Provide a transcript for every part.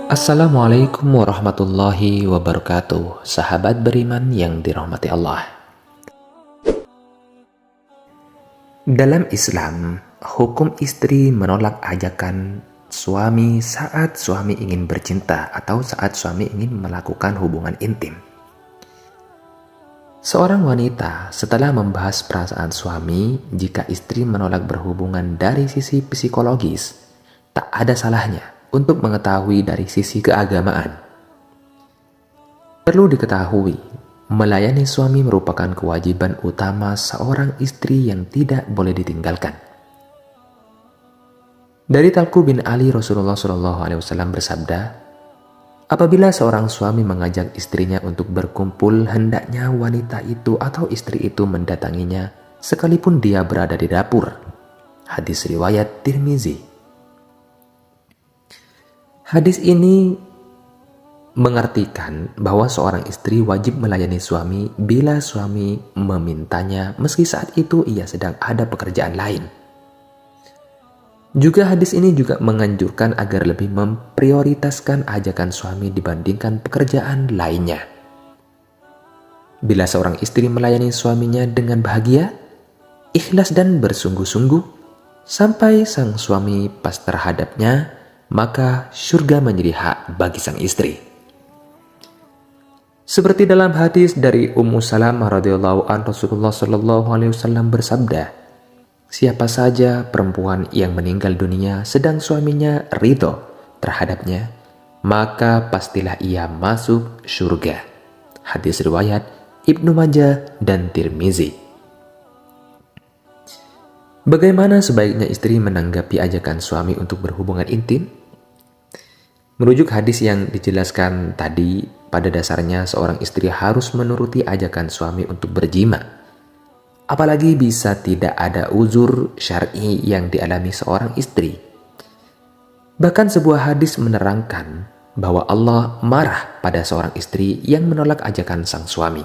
Assalamualaikum warahmatullahi wabarakatuh, sahabat beriman yang dirahmati Allah. Dalam Islam, hukum istri menolak ajakan suami saat suami ingin bercinta atau saat suami ingin melakukan hubungan intim. Seorang wanita setelah membahas perasaan suami, jika istri menolak berhubungan dari sisi psikologis, tak ada salahnya untuk mengetahui dari sisi keagamaan. Perlu diketahui, melayani suami merupakan kewajiban utama seorang istri yang tidak boleh ditinggalkan. Dari Talqu bin Ali, Rasulullah SAW bersabda, apabila seorang suami mengajak istrinya untuk berkumpul, hendaknya wanita itu atau istri itu mendatanginya sekalipun dia berada di dapur. Hadis riwayat Tirmizi. Hadis ini mengartikan bahwa seorang istri wajib melayani suami bila suami memintanya meski saat itu ia sedang ada pekerjaan lain. Juga hadis ini juga menganjurkan agar lebih memprioritaskan ajakan suami dibandingkan pekerjaan lainnya. Bila seorang istri melayani suaminya dengan bahagia, ikhlas dan bersungguh-sungguh sampai sang suami pas terhadapnya, maka surga menjadi hak bagi sang istri. Seperti dalam hadis dari Ummu Salamah radhiyallahu anha, Rasulullah sallallahu alaihi wasallam bersabda, siapa saja perempuan yang meninggal dunia sedang suaminya ridho terhadapnya, maka pastilah ia masuk surga. Hadis riwayat Ibnu Majah dan Tirmizi. Bagaimana sebaiknya istri menanggapi ajakan suami untuk berhubungan intim? Merujuk hadis yang dijelaskan tadi, pada dasarnya seorang istri harus menuruti ajakan suami untuk berjima. Apalagi bisa tidak ada uzur syar'i yang dialami seorang istri. Bahkan sebuah hadis menerangkan bahwa Allah marah pada seorang istri yang menolak ajakan sang suami.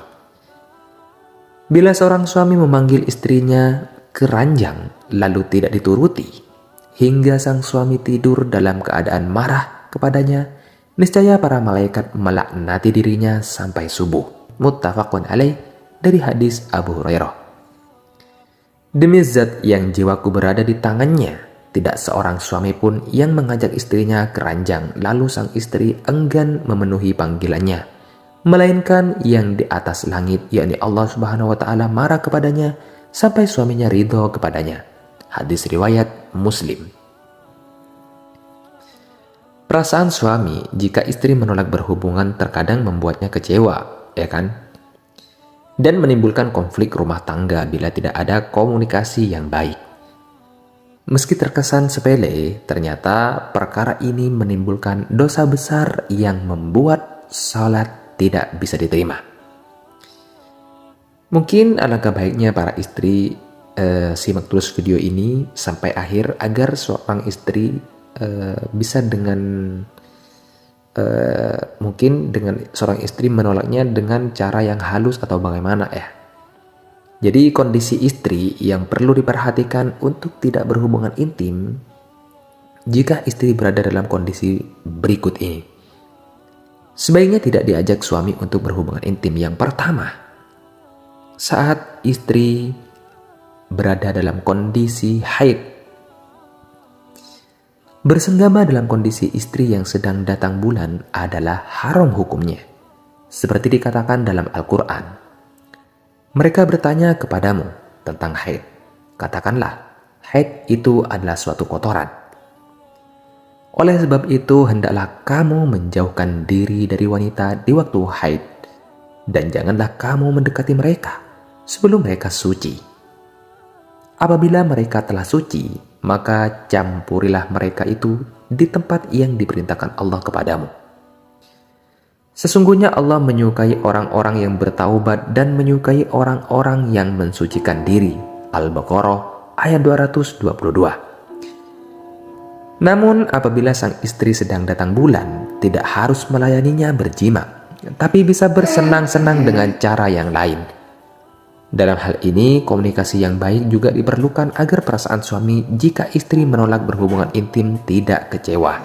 Bila seorang suami memanggil istrinya ke ranjang lalu tidak dituruti, hingga sang suami tidur dalam keadaan marah kepadanya, niscaya para malaikat melaknati dirinya sampai subuh. Muttafaqun alaih, dari hadis Abu Hurairah. Demi zat yang jiwaku berada di tangannya, tidak seorang suami pun yang mengajak istrinya ke ranjang lalu sang istri enggan memenuhi panggilannya, melainkan yang di atas langit, yakni Allah Subhanahu wa taala, marah kepadanya sampai suaminya ridho kepadanya. Hadis riwayat Muslim. Perasaan suami jika istri menolak berhubungan terkadang membuatnya kecewa, ya kan? Dan menimbulkan konflik rumah tangga bila tidak ada komunikasi yang baik. Meski terkesan sepele, ternyata perkara ini menimbulkan dosa besar yang membuat salat tidak bisa diterima. Mungkin alangkah baiknya para istri simak terus video ini sampai akhir agar seorang istri bisa dengan mungkin dengan seorang istri menolaknya dengan cara yang halus atau bagaimana ya. Jadi kondisi istri yang perlu diperhatikan untuk tidak berhubungan intim jika istri berada dalam kondisi berikut ini. Sebaiknya tidak diajak suami untuk berhubungan intim. Yang pertama, saat istri berada dalam kondisi haid. Bersenggama dalam kondisi istri yang sedang datang bulan adalah haram hukumnya. Seperti dikatakan dalam Al-Quran. Mereka bertanya kepadamu tentang haid. Katakanlah, haid itu adalah suatu kotoran. Oleh sebab itu, hendaklah kamu menjauhkan diri dari wanita di waktu haid. Dan janganlah kamu mendekati mereka sebelum mereka suci. Apabila mereka telah suci, maka campurilah mereka itu di tempat yang diperintahkan Allah kepadamu. Sesungguhnya Allah menyukai orang-orang yang bertaubat dan menyukai orang-orang yang mensucikan diri. Al-Baqarah ayat 222. Namun apabila sang istri sedang datang bulan, tidak harus melayaninya berjima, tapi bisa bersenang-senang dengan cara yang lain. Dalam hal ini, komunikasi yang baik juga diperlukan agar perasaan suami jika istri menolak berhubungan intim tidak kecewa.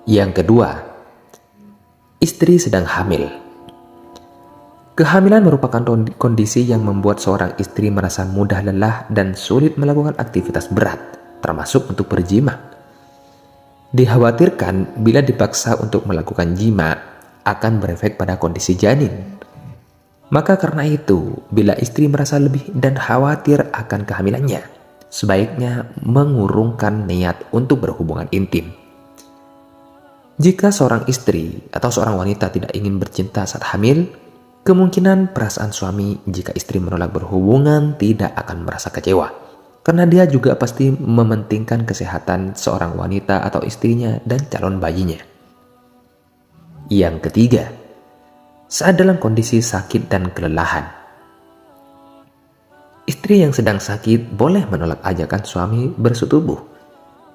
Yang kedua, istri sedang hamil. Kehamilan merupakan kondisi yang membuat seorang istri merasa mudah lelah dan sulit melakukan aktivitas berat, termasuk untuk berjima. Dikhawatirkan bila dipaksa untuk melakukan jima akan berefek pada kondisi janin. Maka karena itu, bila istri merasa lebih dan khawatir akan kehamilannya, sebaiknya mengurungkan niat untuk berhubungan intim. Jika seorang istri atau seorang wanita tidak ingin bercinta saat hamil, kemungkinan perasaan suami jika istri menolak berhubungan tidak akan merasa kecewa, karena dia juga pasti mementingkan kesehatan seorang wanita atau istrinya dan calon bayinya. Yang ketiga, saat dalam kondisi sakit dan kelelahan. Istri yang sedang sakit boleh menolak ajakan suami bersetubuh.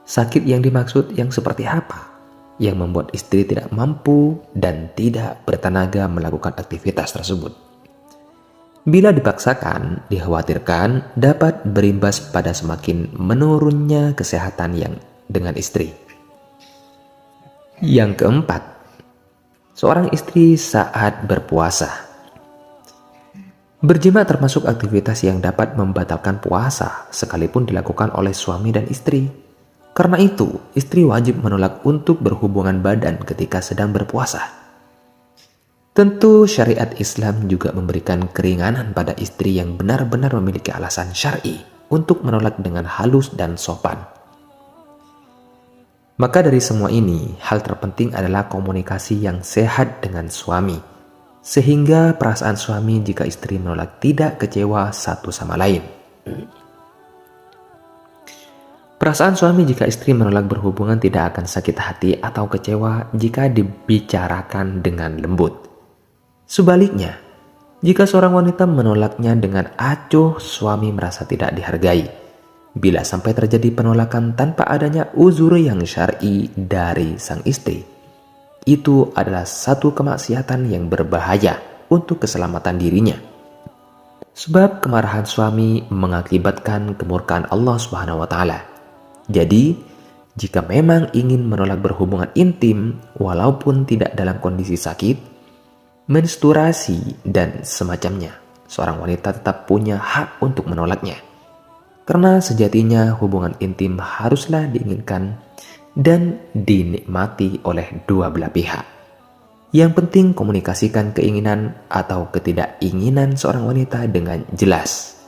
Sakit yang dimaksud yang seperti apa? Yang membuat istri tidak mampu dan tidak bertenaga melakukan aktivitas tersebut. Bila dipaksakan, dikhawatirkan dapat berimbas pada semakin menurunnya kesehatan yang dengan istri. Yang keempat, seorang istri saat berpuasa. Berjima termasuk aktivitas yang dapat membatalkan puasa sekalipun dilakukan oleh suami dan istri. Karena itu, istri wajib menolak untuk berhubungan badan ketika sedang berpuasa. Tentu syariat Islam juga memberikan keringanan pada istri yang benar-benar memiliki alasan syar'i untuk menolak dengan halus dan sopan. Maka dari semua ini, hal terpenting adalah komunikasi yang sehat dengan suami, sehingga perasaan suami jika istri menolak tidak kecewa satu sama lain. Perasaan suami jika istri menolak berhubungan tidak akan sakit hati atau kecewa jika dibicarakan dengan lembut. Sebaliknya, jika seorang wanita menolaknya dengan acuh, suami merasa tidak dihargai. Bila sampai terjadi penolakan tanpa adanya uzur yang syar'i dari sang istri, itu adalah satu kemaksiatan yang berbahaya untuk keselamatan dirinya. Sebab kemarahan suami mengakibatkan kemurkaan Allah Subhanahu wa Ta'ala. Jadi, jika memang ingin menolak berhubungan intim walaupun tidak dalam kondisi sakit, menstruasi, dan semacamnya, seorang wanita tetap punya hak untuk menolaknya. Karena sejatinya hubungan intim haruslah diinginkan dan dinikmati oleh dua belah pihak. Yang penting komunikasikan keinginan atau ketidakinginan seorang wanita dengan jelas.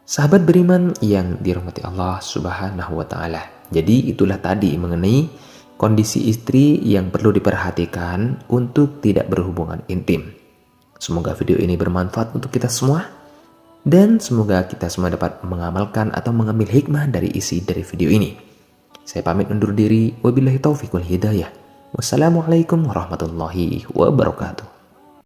Sahabat beriman yang dirahmati Allah Subhanahu wa Ta'ala. Jadi itulah tadi mengenai kondisi istri yang perlu diperhatikan untuk tidak berhubungan intim. Semoga video ini bermanfaat untuk kita semua, dan semoga kita semua dapat mengamalkan atau mengambil hikmah dari isi dari video ini. Saya pamit undur diri. Wabillahi taufiq wal hidayah. Wassalamualaikum warahmatullahi wabarakatuh.